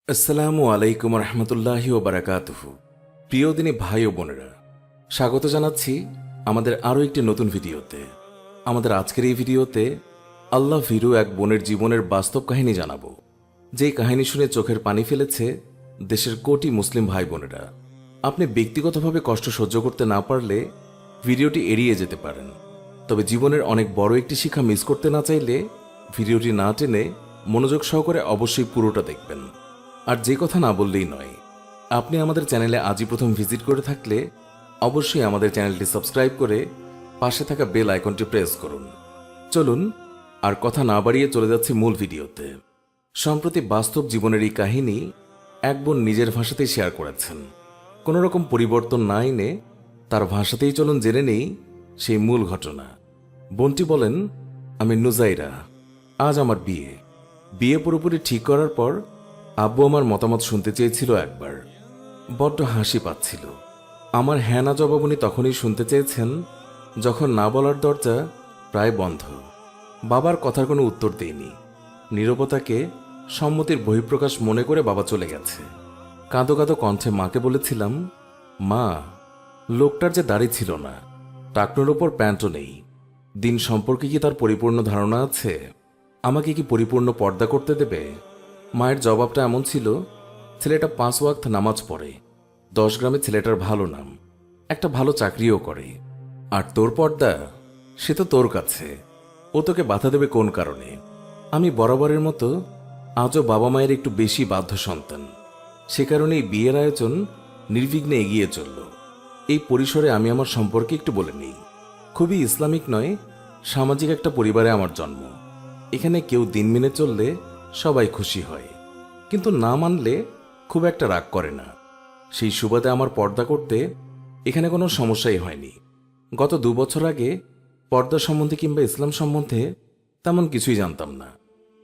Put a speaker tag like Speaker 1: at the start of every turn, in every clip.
Speaker 1: আসসালামু আলাইকুম রহমতুল্লাহি ও বারাকাতুহু। প্রিয় দিনী ভাই ও বোনেরা, স্বাগত জানাচ্ছি আমাদের আরও একটি নতুন ভিডিওতে। আমাদের আজকের এই ভিডিওতে আল্লাহ ভীরু এক বোনের জীবনের বাস্তব কাহিনী জানাবো, যেই কাহিনী শুনে চোখের পানি ফেলেছে দেশের কোটি মুসলিম ভাই বোনেরা। আপনি ব্যক্তিগতভাবে কষ্ট সহ্য করতে না পারলে ভিডিওটি এড়িয়ে যেতে পারেন, তবে জীবনের অনেক বড় একটি শিক্ষা মিস করতে না চাইলে ভিডিওটি না টেনে মনোযোগ সহকারে অবশ্যই পুরোটা দেখবেন। আর যে কথা না বললেই নয়, আপনি আমাদের চ্যানেলে আজই প্রথম ভিজিট করে থাকলে অবশ্যই আমাদের চ্যানেলটি সাবস্ক্রাইব করে পাশে থাকা বেল আইকনটি প্রেস করুন। চলুন আর কথা না বাড়িয়ে চলে যাচ্ছি মূল ভিডিওতে। সম্প্রতি বাস্তব জীবনের এই কাহিনী এক বোন নিজের ভাষাতেই শেয়ার করেছেন। কোনো রকম পরিবর্তন না এনে তার ভাষাতেই চলুন জেনে নেই সেই মূল ঘটনা। বোনটি বলেন, আমি নুজাইরা, আজ আমার বিয়ে পুরোপুরি ঠিক করার পর আব্বু আমার মতামত শুনতে চেয়েছিল একবার। বড্ড হাসি পাচ্ছিল। আমার হ্যাঁ না জবাব উনি তখনই শুনতে চেয়েছেন যখন না বলার দরজা প্রায় বন্ধ। বাবার কথার কোনো উত্তর দেয়নি। নীরবতাকে সম্মতির বহিঃপ্রকাশ মনে করে বাবা চলে গেছে। কাঁদো কাঁদো কণ্ঠে মাকে বলেছিলাম, মা, লোকটার যে দাড়ি ছিল না, টাকনোর ওপর প্যান্টও নেই, দিন সম্পর্কে কি তার পরিপূর্ণ ধারণা আছে? আমাকে কি পরিপূর্ণ পর্দা করতে দেবে? মায়ের জবাবটা এমন ছিল, ছেলেটা 5 ওয়াক্ত নামাজ পড়ে, 10 গ্রামে ছেলেটার ভালো নাম, একটা ভালো চাকরিও করে, আর তোর পর্দা সে তো তোর কাছে, ও তোকে বাধা দেবে কোন কারণে? আমি বরাবরের মতো আজও বাবা মায়ের একটু বেশি বাধ্য সন্তান। সে কারণেই বিয়ের আয়োজন নির্বিঘ্নে এগিয়ে চলল। এই পরিসরে আমি আমার সম্পর্কে একটু বলে নিই। খুবই ইসলামিক নয়, সামাজিক একটা পরিবারে আমার জন্ম। এখানে কেউ দিন মেনে চললে সবাই খুশি হয়, কিন্তু না মানলে খুব একটা রাগ করে না। সেই সুবাদে আমার পর্দা করতে এখানে কোনো সমস্যাই হয়নি। গত 2 বছর আগে পর্দা সম্বন্ধে কিংবা ইসলাম সম্বন্ধে তেমন কিছুই জানতাম না,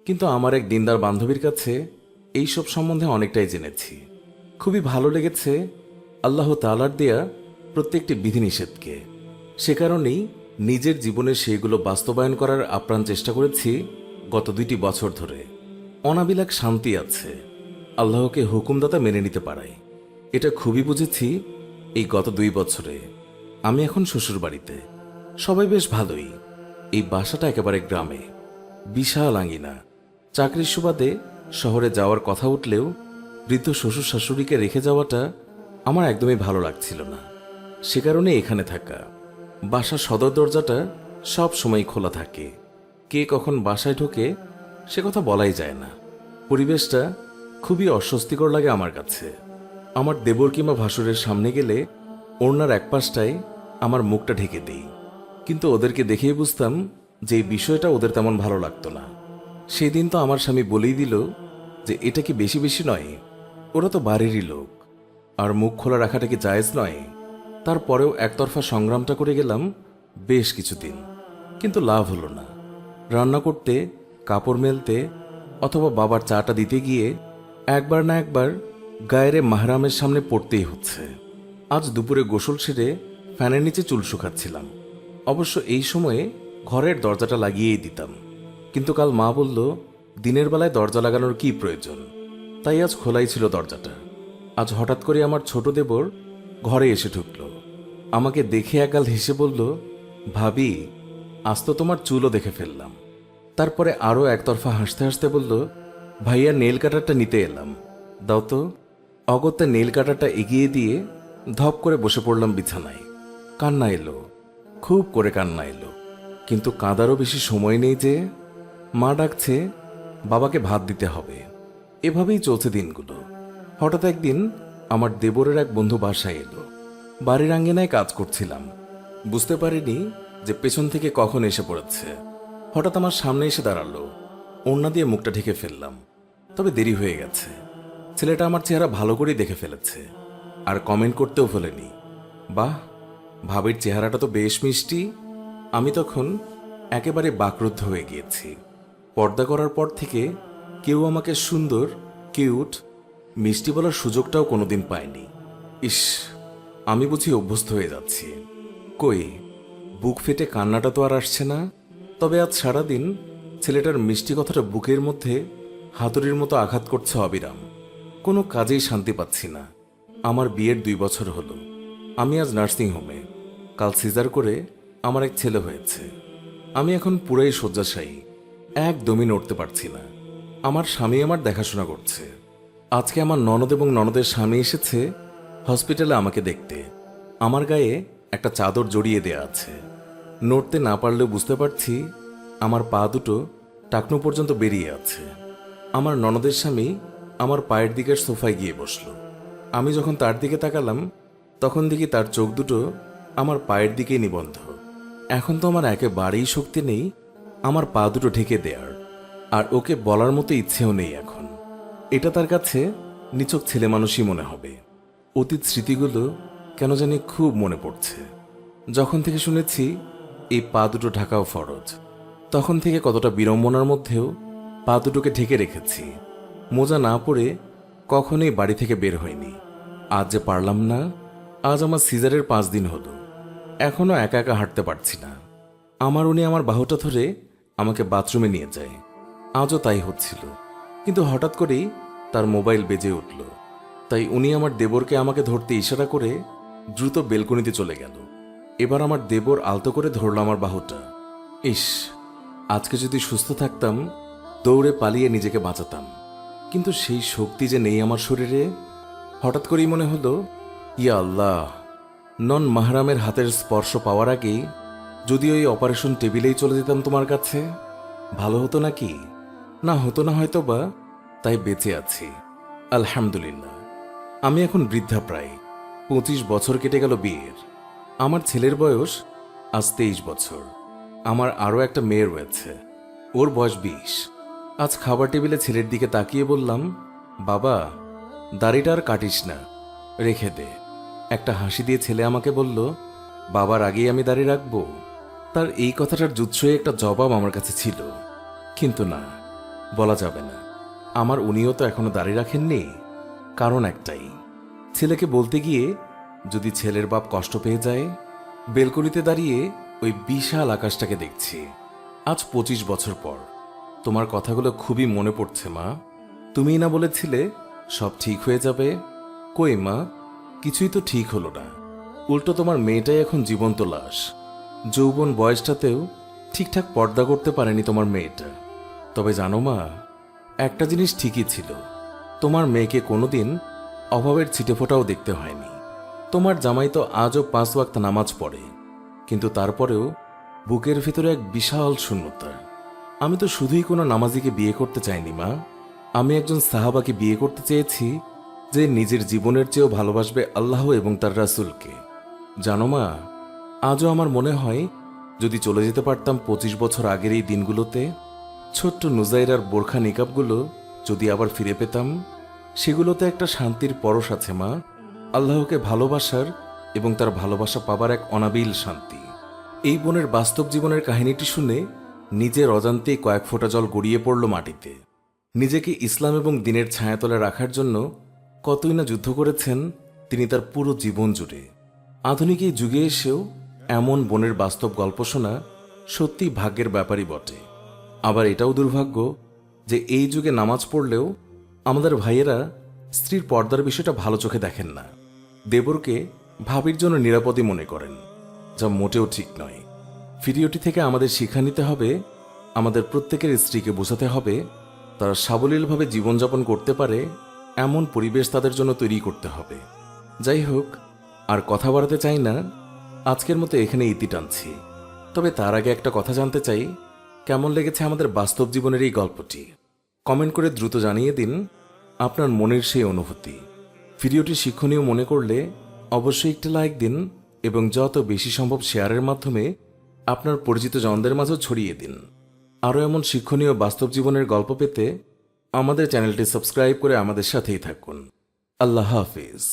Speaker 1: কিন্তু আমার এক দিনদার বান্ধবীর কাছে এইসব সম্বন্ধে অনেকটাই জেনেছি। খুবই ভালো লেগেছে আল্লাহ তাআলার দেয়া প্রত্যেকটি বিধিনিষেধকে। সে কারণেই নিজের জীবনে সেগুলো বাস্তবায়ন করার আপ্রাণ চেষ্টা করেছি গত 2টি বছর ধরে। অনাবিল শান্তি আছে আল্লাহকে হুকুমদাতা মেনে নিতে পারায়। এটা খুবই বুঝেছি এই গত 2 বছরে। আমি এখন শ্বশুর বাড়িতে, সবাই বেশ ভালোই। এই বাসাটা একেবারে গ্রামে, বিশাল আঙিনা। চাকরির সুবাদে শহরে যাওয়ার কথা উঠলেও বৃদ্ধ শ্বশুর শাশুড়িকে রেখে যাওয়াটা আমার একদমই ভালো লাগছিল না। সে কারণে এখানে থাকা। বাসার সদর দরজাটা সব সময় খোলা থাকে। কে কখন বাসায় ঢোকে সে কথা বলাই যায় না। পরিবেশটা খুবই অস্বস্তিকর লাগে আমার কাছে। আমার দেবর কিংবা ভাসুরের সামনে গেলে ওড়নার এক পাশটায় আমার মুখটা ঢেকে দেই, কিন্তু ওদেরকে দেখেই বুঝতাম যে এই বিষয়টা ওদের তেমন ভালো লাগতো না। সেদিন তো আমার স্বামী বলেই দিল যে এটা কি বেশি বেশি নয়? ওরা তো বাড়িরই লোক, আর মুখ খোলা রাখাটা কি জায়েজ নয়? তারপরেও একতরফা সংগ্রামটা করে গেলাম বেশ কিছুদিন, কিন্তু লাভ হলো না। রান্না করতে, কাপড় মেলতে অথবা বাবার চাটা দিতে গিয়ে একবার না একবার গায়েরে মাহরামের সামনে পড়তেই হচ্ছে। আজ দুপুরে গোসল সেরে ফ্যানের নিচে চুল শুকাচ্ছিলাম। অবশ্য এই সময়ে ঘরের দরজাটা লাগিয়েই দিতাম, কিন্তু কাল মা বলল দিনের বেলায় দরজা লাগানোর কি প্রয়োজন, তাই আজ খোলাই ছিল দরজাটা। আজ হঠাৎ করে আমার ছোট দেবর ঘরে এসে ঢুকল। আমাকে দেখে একগাল হেসে বলল, ভাবি, আজ তো তোমার চুলও দেখে ফেললাম। তারপরে আরও একতরফা হাসতে হাসতে বলল, ভাইয়া নেল কাটারটা নিতে এলাম, দাও তো। অগত্যা নেল কাটারটা এগিয়ে দিয়ে ধপ করে বসে পড়লাম বিছানায়। কান্না এলো, খুব করে কান্না এলো, কিন্তু কাঁদারও বেশি সময় নেই যে। মা ডাকছে, বাবাকে ভাত দিতে হবে। এভাবেই চলছে দিনগুলো। হঠাৎ একদিন আমার দেবরের এক বন্ধু বাসায় এলো। বাড়ির আঙ্গিনায় কাজ করছিলাম, বুঝতে পারিনি যে পেছন থেকে কখন এসে পড়েছে। হঠাৎ আমার সামনে এসে দাঁড়ালো। ওড়না দিয়ে মুখটা ঢেকে ফেললাম, তবে দেরি হয়ে গেছে। ছেলেটা আমার চেহারা ভালো করেই দেখে ফেলেছে, আর কমেন্ট করতেও ভোলেনি। বাহ, ভাবির চেহারাটা তো বেশ মিষ্টি। আমি তখন একেবারে বাকরুদ্ধ হয়ে গিয়েছি। পর্দা করার পর থেকে কেউ আমাকে সুন্দর, কিউট, মিষ্টি বলার সুযোগটাও কোনোদিন পায়নি। ইস, আমি বুঝি অভ্যস্ত হয়ে যাচ্ছি। কই, বুক ফেটে কান্নাটা তো আর আসছে না। তবে আজ সারাদিন ছেলেটার মিষ্টি কথাটা বুকের মধ্যে হাতুড়ির মতো আঘাত করছে অবিরাম। কোনো কাজেই শান্তি পাচ্ছি না। আমার বিয়ের 2 বছর হলো। আমি আজ নার্সিং হোমে। কাল সিজার করে আমার এক ছেলে হয়েছে। আমি এখন পুরাই শয্যাশায়ী, একদমই নড়তে পারছি না। আমার স্বামী আমার দেখাশোনা করছে। আজকে আমার ননদ এবং ননদের স্বামী এসেছে হসপিটালে আমাকে দেখতে। আমার গায়ে একটা চাদর জড়িয়ে দেয়া আছে। নড়তে না পারলেও বুঝতে পারছি আমার পা দুটো টাকনো পর্যন্ত বেরিয়ে আছে। আমার ননদের স্বামী আমার পায়ের দিকের সোফায় গিয়ে বসল। আমি যখন তার দিকে তাকালাম তখন দেখি তার চোখ দুটো আমার পায়ের দিকেই নিবদ্ধ। এখন তো আমার একেবারেই শক্তি নেই আমার পা দুটো ঢেকে দেওয়ার, আর ওকে বলার মতো ইচ্ছেও নেই এখন। এটা তার কাছে নিছক ছেলে মানুষই মনে হবে। অতীত স্মৃতিগুলো কেন জানি খুব মনে পড়ছে। যখন থেকে শুনেছি এই পা দুটো ঢাকাও ফরজ, তখন থেকে কতটা বিড়ম্বনার মধ্যেও পা দুটোকে ঢেকে রেখেছি। মোজা না পরে কখনোই বাড়ি থেকে বের হয়নি। আজ যে পারলাম না। আজ আমার সিজারের 5 দিন হলো, এখনো একা একা হাঁটতে পারছি না। উনি আমার বাহুটা ধরে আমাকে বাথরুমে নিয়ে যায়। আজও তাই হচ্ছিল, কিন্তু হঠাৎ করেই তার মোবাইল বেজে উঠল। তাই উনি আমার দেবরকে আমাকে ধরতে ইশারা করে দ্রুত বেলকনিতে চলে গেল। এবার আমার দেবর আলতো করে ধরল আমার বাহুটা। ইস, আজকে যদি সুস্থ থাকতাম দৌড়ে পালিয়ে নিজেকে বাঁচাতাম, কিন্তু সেই শক্তি যে নেই আমার শরীরে। হঠাৎ করেই মনে হলো, ইয়া আল্লাহ, নন মাহরামের হাতের স্পর্শ পাওয়ার আগেই যদি ওই অপারেশন টেবিলেই চলে যেতাম তোমার কাছে, ভালো হতো নাকি? না হতো না হয়তো বা, তাই বেঁচে আছি আলহামদুলিল্লাহ। আমি এখন বৃদ্ধা, প্রায় 25 বছর কেটে গেল বিয়ের। আমার ছেলের বয়স আজ 23 বছর। আমার আরও একটা মেয়ে রয়েছে, ওর বয়স 20। আজ খাবার টেবিলে ছেলের দিকে তাকিয়ে বললাম, বাবা, দাড়িটা আর কাটিস না, রেখে দে। একটা হাসি দিয়ে ছেলে আমাকে বলল, বাবার আগেই আমি দাড়ি রাখবো? তার এই কথাটার জুৎসই একটা জবাব আমার কাছে ছিল, কিন্তু না, বলা যাবে না। আমার উনিও তো এখনো দাড়ি রাখেননি। কারণ একটাই, ছেলেকে বলতে গিয়ে যদি ছেলের বাপ কষ্ট পেয়ে যায়। বেলকনিতে দাঁড়িয়ে ওই বিশাল আকাশটাকে দেখছি। আজ 25 বছর পর তোমার কথাগুলো খুবই মনে পড়ছে মা। তুমিই না বলেছিলে সব ঠিক হয়ে যাবে? কই মা, কিছুই তো ঠিক হলো না। উল্টো তোমার মেয়েটাই এখন জীবন্ত লাশ। যৌবন বয়সটাতেও ঠিকঠাক পর্দা করতে পারেনি তোমার মেয়েটা। তবে জানো মা, একটা জিনিস ঠিকই ছিল, তোমার মেয়েকে কোনোদিন অভাবের ছিটেফোঁটাও দেখতে হয়নি। তোমার জামাই তো আজও 5 ওয়াক্ত নামাজ পড়ে, কিন্তু তারপরেও বুকের ভিতরে এক বিশাল শূন্যতা। আমি তো শুধুই কোনো নামাজিকে বিয়ে করতে চাইনি মা, আমি একজন সাহাবাকে বিয়ে করতে চেয়েছি যে নিজের জীবনের চেয়েও ভালোবাসবে আল্লাহ এবং তার রাসূলকে। জানো মা, আজও আমার মনে হয় যদি চলে যেতে পারতাম 25 বছর আগের এই দিনগুলোতে, ছোট্ট নুজাইরার বোরখা নিকাবগুলো যদি আবার ফিরে পেতাম। সেগুলোতে একটা শান্তির পরশ আছে মা, আল্লাহকে ভালোবাসার এবং তার ভালোবাসা পাবার এক অনাবিল শান্তি। এই বোনের বাস্তব জীবনের কাহিনীটি শুনে নিজের অজান্তেই কয়েক ফোঁটা জল গড়িয়ে পড়ল মাটিতে। নিজেকে ইসলাম এবং দিনের ছায়াতলে রাখার জন্য কতই না যুদ্ধ করেছেন তিনি তার পুরো জীবন জুড়ে। আধুনিক এই যুগে এসেও এমন বোনের বাস্তব গল্প শোনা সত্যি ভাগ্যের ব্যাপারই বটে। আবার এটাও দুর্ভাগ্য যে এই যুগে নামাজ পড়লেও আমাদের ভাইয়েরা স্ত্রীর পর্দার বিষয়টা ভালো চোখে দেখেন না। দেবরকে ভাবির জন্য নিরাপদই মনে করেন, যা মোটেও ঠিক নয়। ভিডিওটি থেকে আমাদের শিক্ষা নিতে হবে, আমাদের প্রত্যেকের স্ত্রীকে বোঝাতে হবে তারা সাবলীলভাবে জীবনযাপন করতে পারে এমন পরিবেশ তাদের জন্য তৈরি করতে হবে। যাই হোক, আর কথা বাড়াতে চাই না, আজকের মতো এখানে ইতি টানছি। তবে তার আগে একটা কথা জানতে চাই, কেমন লেগেছে আমাদের বাস্তব জীবনের এই গল্পটি? কমেন্ট করে দ্রুত জানিয়ে দিন আপনার মনের সেই অনুভূতি। ভিডিওটি শিক্ষণীয় মনে করলে অবশ্যই একটি লাইক দিন এবং যত বেশি সম্ভব শেয়ারের মাধ্যমে আপনার পরিচিত জনদের মাঝেও ছড়িয়ে দিন। আরও এমন শিক্ষণীয় বাস্তব জীবনের গল্প পেতে আমাদের চ্যানেলটি সাবস্ক্রাইব করে আমাদের সাথেই থাকুন। আল্লাহ হাফিজ।